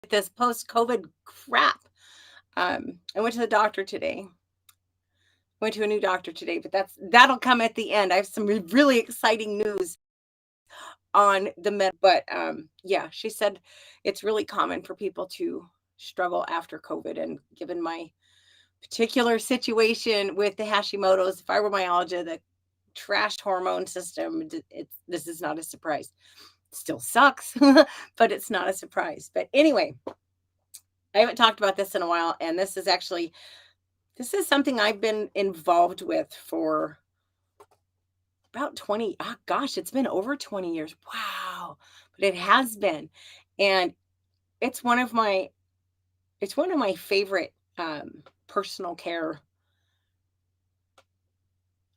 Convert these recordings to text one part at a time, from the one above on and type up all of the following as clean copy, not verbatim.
this post-COVID crap. I went to the doctor today. Went to a new doctor today, but that'll come at the end. I have some really exciting news on the but yeah, she said it's really common for people to struggle after COVID, and given my particular situation with the Hashimoto's, fibromyalgia, the trashed hormone system, this is not a surprise. It still sucks, but it's not a surprise. But anyway, I haven't talked about this in a while, and this is something I've been involved with for about 20, oh gosh, it's been over 20 years. Wow. But it has been. And it's one of my favorite personal care.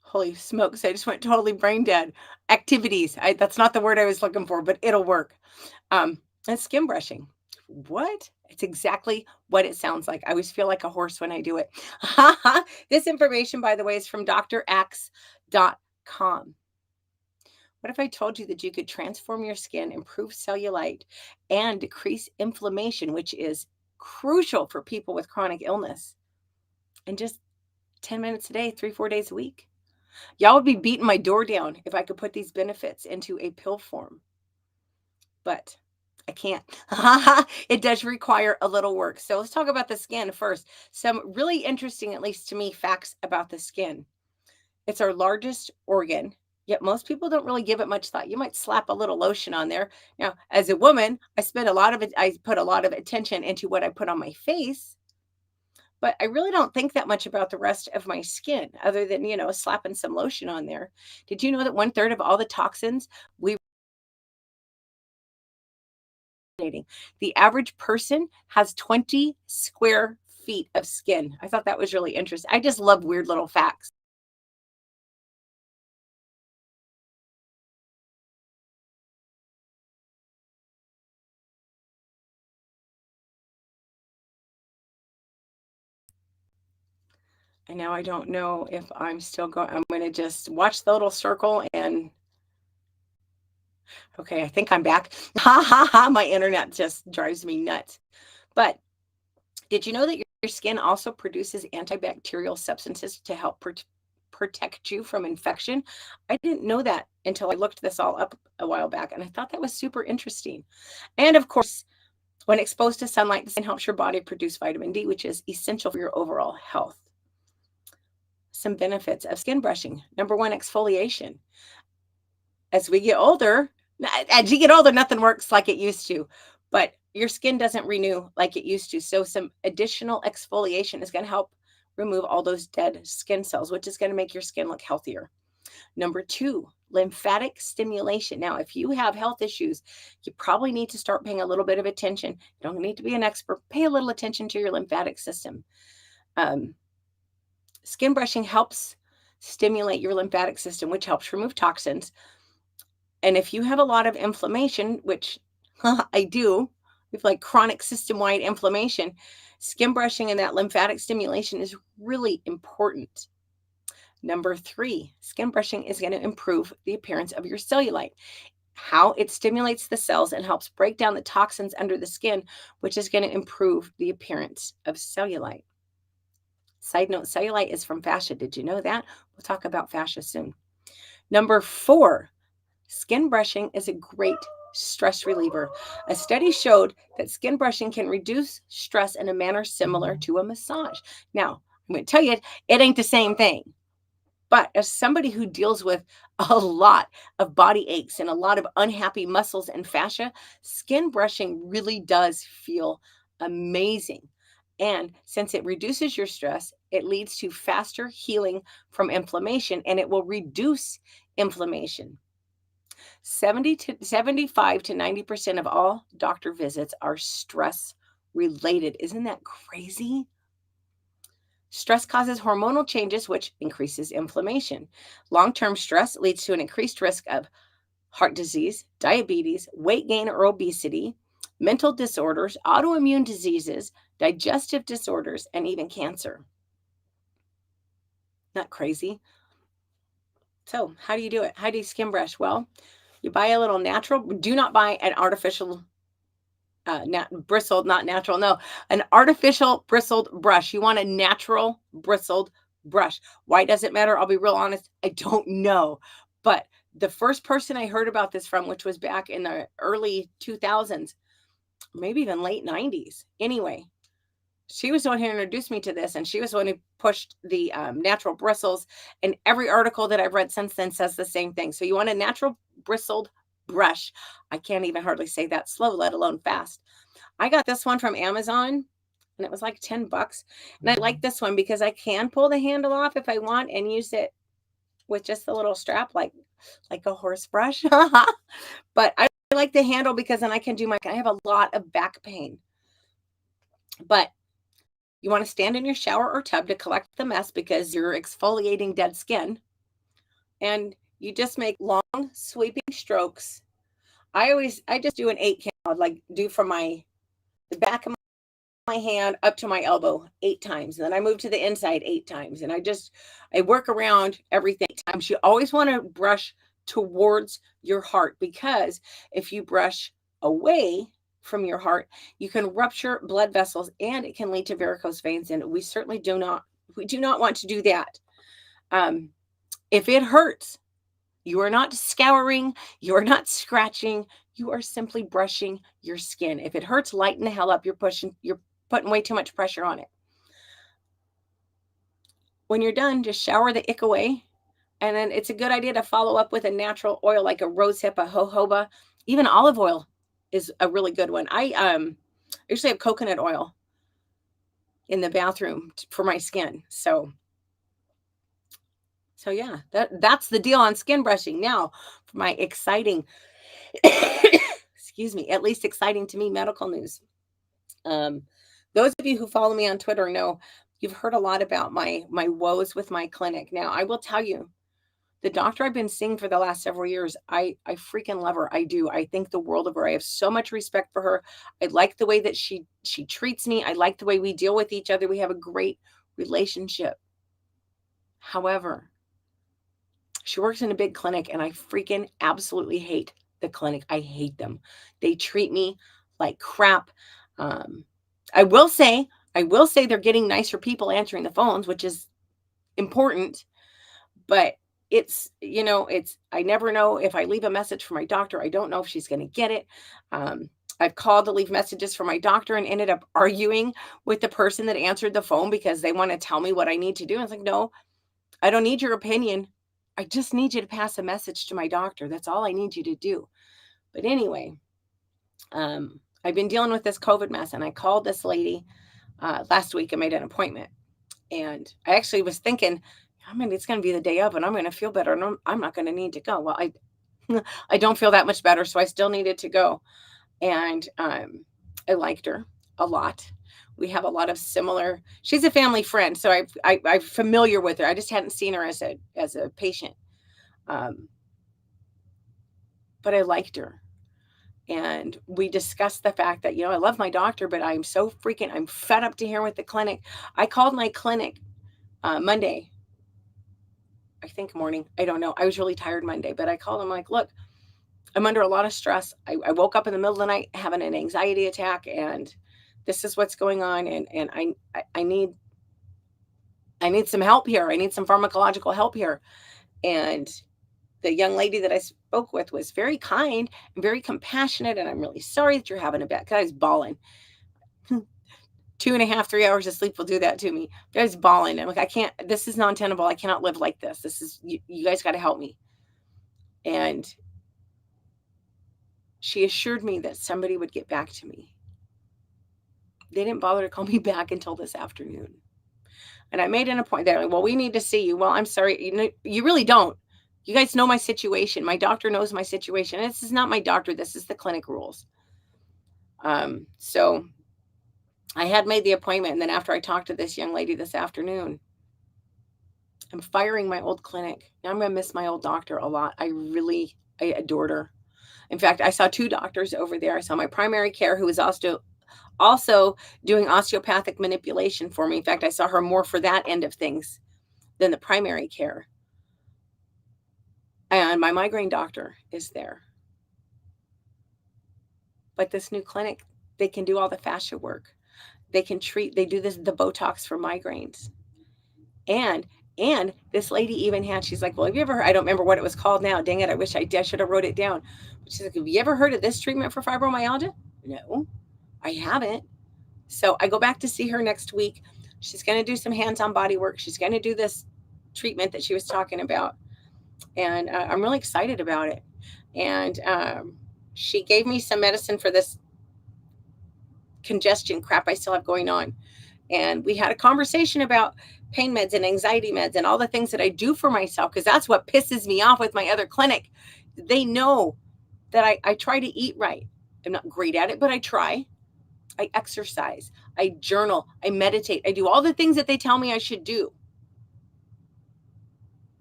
Holy smokes, I just went totally brain dead. Activities. That's not the word I was looking for, but it'll work. And skin brushing. What? It's exactly what it sounds like. I always feel like a horse when I do it. This information, by the way, is from drax.com. What if I told you that you could transform your skin, improve cellulite, and decrease inflammation, which is crucial for people with chronic illness, in just 10 minutes a day, 3-4 days a week? Y'all would be beating my door down if I could put these benefits into a pill form. But I can't. It does require a little work. So let's talk about the skin first. Some really interesting, at least to me, facts about the skin. It's our largest organ, yet most people don't really give it much thought. You might slap a little lotion on there. Now, as a woman, I put a lot of attention into what I put on my face, but I really don't think that much about the rest of my skin other than, slapping some lotion on there. Did you know that 1/3 of all the toxins we the average person has 20 square feet of skin? I thought that was really interesting. I just love weird little facts. And now I don't know if I'm still going. I'm going to just watch the little circle and okay, I think I'm back. Ha ha ha. My internet just drives me nuts. But did you know that your skin also produces antibacterial substances to help protect you from infection? I didn't know that until I looked this all up a while back, and I thought that was super interesting. And of course, when exposed to sunlight, the sun helps your body produce vitamin D, which is essential for your overall health. Some benefits of skin brushing. Number one, exfoliation. As we get older, as you get older, nothing works like it used to, but your skin doesn't renew like it used to. So some additional exfoliation is going to help remove all those dead skin cells, which is going to make your skin look healthier. Number two, lymphatic stimulation. Now, if you have health issues, you probably need to start paying a little bit of attention. You don't need to be an expert. Pay a little attention to your lymphatic system. Skin brushing helps stimulate your lymphatic system, which helps remove toxins. And if you have a lot of inflammation, which I do, with like chronic system-wide inflammation, skin brushing and that lymphatic stimulation is really important. Number three, skin brushing is going to improve the appearance of your cellulite. How it stimulates the cells and helps break down the toxins under the skin, which is going to improve the appearance of cellulite. Side note, cellulite is from fascia. Did you know that? We'll talk about fascia soon. Number four, skin brushing is a great stress reliever. A study showed that skin brushing can reduce stress in a manner similar to a massage. Now, I'm going to tell you, it ain't the same thing. But as somebody who deals with a lot of body aches and a lot of unhappy muscles and fascia, skin brushing really does feel amazing. And since it reduces your stress, it leads to faster healing from inflammation, and it will reduce inflammation. 75 to 90% of all doctor visits are stress related. Isn't that crazy? Stress causes hormonal changes, which increases inflammation. Long-term stress leads to an increased risk of heart disease, diabetes, weight gain or obesity, mental disorders, autoimmune diseases, digestive disorders, and even cancer. Not crazy? So, how do you do it? How do you skin brush? Well, you buy a little natural. Do not buy an artificial bristled, not natural. No, an artificial bristled brush. You want a natural bristled brush. Why does it matter? I'll be real honest. I don't know. But the first person I heard about this from, which was back in the early 2000s, maybe even late 90s. Anyway, she was the one who introduced me to this, and she was the one who pushed the natural bristles. And every article that I've read since then says the same thing. So you want a natural bristled brush. I can't even hardly say that slow, let alone fast. I got this one from Amazon and it was like $10. And I like this one because I can pull the handle off if I want and use it with just a little strap like a horse brush. But I like the handle because then I can do I have a lot of back pain. But you want to stand in your shower or tub to collect the mess because you're exfoliating dead skin. And you just make long sweeping strokes. I just do an 8 count, like do from the back of my hand up to my elbow 8 times. And then I move to the inside 8 times. And I work around everything 8 times. You always want to brush towards your heart, because if you brush away from your heart, you can rupture blood vessels and it can lead to varicose veins. And we certainly do not want to do that. If it hurts, you are not scouring, you are not scratching, you are simply brushing your skin. If it hurts, lighten the hell up. You're putting way too much pressure on it. When you're done, just shower the ick away. And then it's a good idea to follow up with a natural oil like a rosehip, a jojoba, even olive oil is a really good one. I usually have coconut oil in the bathroom for my skin. So yeah, that's the deal on skin brushing. Now, for my exciting, excuse me, at least exciting to me, medical news. Those of you who follow me on Twitter know you've heard a lot about my woes with my clinic. Now, I will tell you, the doctor I've been seeing for the last several years, I freaking love her. I do. I think the world of her. I have so much respect for her. I like the way that she treats me. I like the way we deal with each other. We have a great relationship. However, she works in a big clinic and I freaking absolutely hate the clinic. I hate them. They treat me like crap. I will say they're getting nicer people answering the phones, which is important, but I never know if I leave a message for my doctor. I don't know if she's going to get it. I've called to leave messages for my doctor and ended up arguing with the person that answered the phone because they want to tell me what I need to do. And it's like, no, I don't need your opinion. I just need you to pass a message to my doctor. That's all I need you to do. But anyway, I've been dealing with this COVID mess, and I called this lady last week and made an appointment. And I actually was thinking, it's going to be the day of and I'm going to feel better and I'm not going to need to go. Well, I don't feel that much better, so I still needed to go. And I liked her a lot. We have a lot of similar. She's a family friend, so I'm familiar with her. I just hadn't seen her as a patient, but I liked her, and we discussed the fact that I love my doctor, but I'm fed up to here with the clinic. I called my clinic Monday, I think morning. I don't know. I was really tired Monday, but I called them like, look, I'm under a lot of stress. I woke up in the middle of the night having an anxiety attack, and this is what's going on. And I need some help here. I need some pharmacological help here. And the young lady that I spoke with was very kind and very compassionate. And I'm really sorry that you're having a bad, because I was bawling. 2.5, 3 hours of sleep will do that to me. I was bawling. I'm like, I can't, this is non-tenable. I cannot live like this. This is, you guys got to help me. And she assured me that somebody would get back to me. They didn't bother to call me back until this afternoon. And I made an appointment. They're like, well, we need to see you. Well, I'm sorry. You really don't. You guys know my situation. My doctor knows my situation. This is not my doctor. This is the clinic rules. So I had made the appointment. And then after I talked to this young lady this afternoon, I'm firing my old clinic. Now I'm going to miss my old doctor a lot. I adored her. In fact, I saw 2 doctors over there. I saw my primary care, who was also doing osteopathic manipulation for me. In fact, I saw her more for that end of things than the primary care. And my migraine doctor is there. But this new clinic, They can do all the fascia work. They can treat, they do the Botox for migraines. And this lady even had, she's like, well, have you ever heard, I don't remember what it was called now. Dang it, I wish I did. I should have wrote it down. But she's like, have you ever heard of this treatment for fibromyalgia? No, I haven't. So I go back to see her next week. She's going to do some hands-on body work. She's going to do this treatment that she was talking about. And I'm really excited about it. And she gave me some medicine for this congestion crap I still have going on. And we had a conversation about pain meds and anxiety meds and all the things that I do for myself, because that's what pisses me off with my other clinic. They know that I try to eat right. I'm not great at it, but I try. I exercise, I journal, I meditate, I do all the things that they tell me I should do.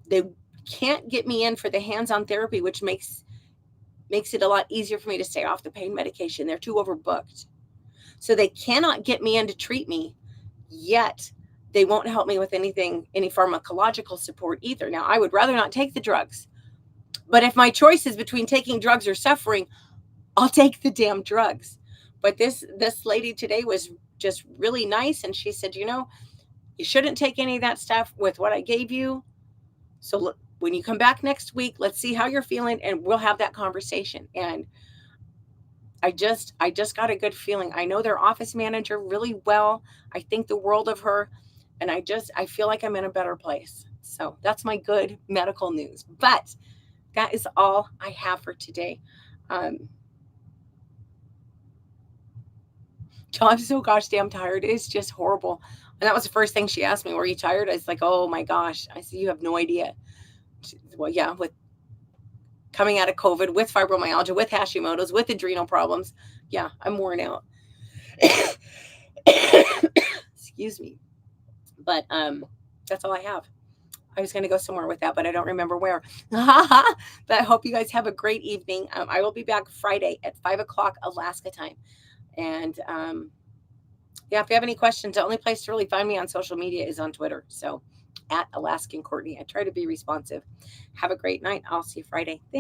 They can't get me in for the hands-on therapy, which makes it a lot easier for me to stay off the pain medication. They're too overbooked. So they cannot get me in to treat me, yet they won't help me with any pharmacological support either. Now, I would rather not take the drugs, but if my choice is between taking drugs or suffering, I'll take the damn drugs. But this lady today was just really nice. And she said, you shouldn't take any of that stuff with what I gave you. So look, when you come back next week, let's see how you're feeling and we'll have that conversation. And I just got a good feeling. I know their office manager really well. I think the world of her. And I feel like I'm in a better place. So that's my good medical news. But that is all I have for today. I'm so gosh damn tired. It's just horrible. And that was the first thing she asked me, were you tired? I was like, oh my gosh. I said, you have no idea. Well, yeah, with coming out of COVID, with fibromyalgia, with Hashimoto's, with adrenal problems. Yeah, I'm worn out. Excuse me. But that's all I have. I was going to go somewhere with that, but I don't remember where. But I hope you guys have a great evening. I will be back Friday at 5:00 Alaska time. And yeah, if you have any questions, the only place to really find me on social media is on Twitter. So @Alaskan Courtney. I try to be responsive. Have a great night. I'll see you Friday. Thanks.